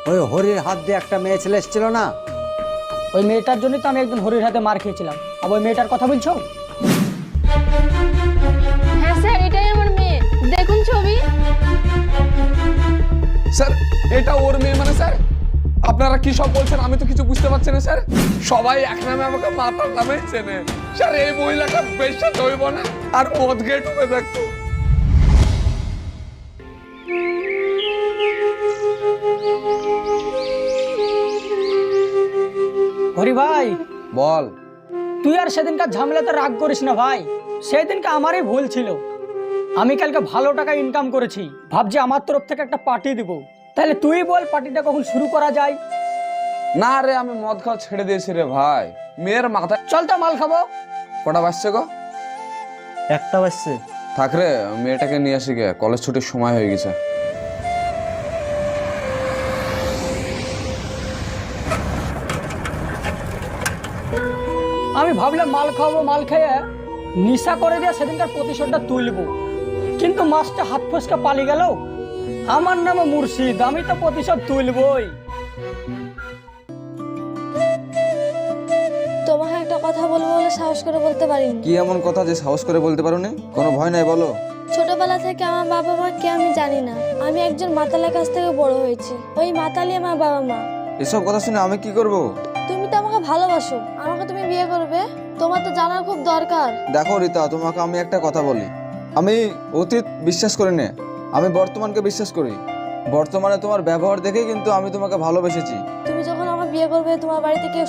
ওই হরির হাত দিয়ে একটা মেয়ে ছেলে এসেছিল না? ওই মেয়েটার জন্যই তো আমি একদিন হরির হাতে মার খেয়েছিলাম। আর ওই মেয়েটার কথা বলছো? হ্যাঁ স্যার, এটাই আমার মেয়ে, দেখুন ছবি। স্যার এটা ওর মেয়ে মানে? স্যার আপনারা কি সব বলছেন আমি তো কিছু বুঝতে পারছি না স্যার। সবাই এক নামে আমাকে মাতার নামেই চেনে। স্যার এই মহিলাটা বেশা দইব না আর মদ গেট হবে দেখতো। হরি ভাই, বল। তুই আর সেদিনকার ঝামেলাতে রাগ করিস না ভাই। সেদিনকে আমারই ভুল ছিল। আমি কালকে ভালো টাকা ইনকাম করেছি, ভাবছি আমার তরফ থেকে একটা পার্টি দিব। তাহলে তুই বল পার্টিটা কখন শুরু করা যায়? না রে, আমি মদ খাওয়া ছেড়ে দিয়েছি রে ভাই। মেয়ের মাথায় চল তো মাল খাবো। কটা বাজছে গো? 1টা বাজছে। থাক রে, মেয়েটাকে নিয়ে আসি গে, কলেজ ছুটির সময় হয়ে গেছে। আমি ভাবলাম মাল খাবো, মাল খেয়ে নিশা করে দিয়ে সেদিনকার প্রতিশোধটা তুলবো, কিন্তু মাছটা হাত ফসকে পালিয়ে গেল। আমার নামে মুর্শিদ, আমি তো প্রতিশোধ তুলবই। তোমাকে একটা কথা বলবো বলে সাহস করে বলতে পারিনি। কি এমন কথা যে সাহস করে বলতে পারো না? কোনো ভয় নাই, বলো। ছোটবেলা থেকে আমার বাবা মা কে আমি জানি না, আমি একজন মাতালের কাছ থেকে বড় হয়েছি। ওই মাতালি আমার বাবা মা। এসব কথা শুনে আমি কি করব? তুমি তো আমাকে ভালোবাসো, আমাকে তুমি বিয়ে করবে? তোমার তো জানার খুব দরকার। দেখো রিতা, তোমাকে আমি একটা কথা বলি। আমি অতীত বিশ্বাস করি না, আমি বর্তমানকে বিশ্বাস করি। বর্তমানে তোমার ব্যবহার দেখে কিন্তু আমি তোমাকে ভালোবেসেছি। তুমি যখন আমাকে বিয়ে করবে, তোমার বাড়িতে কেউ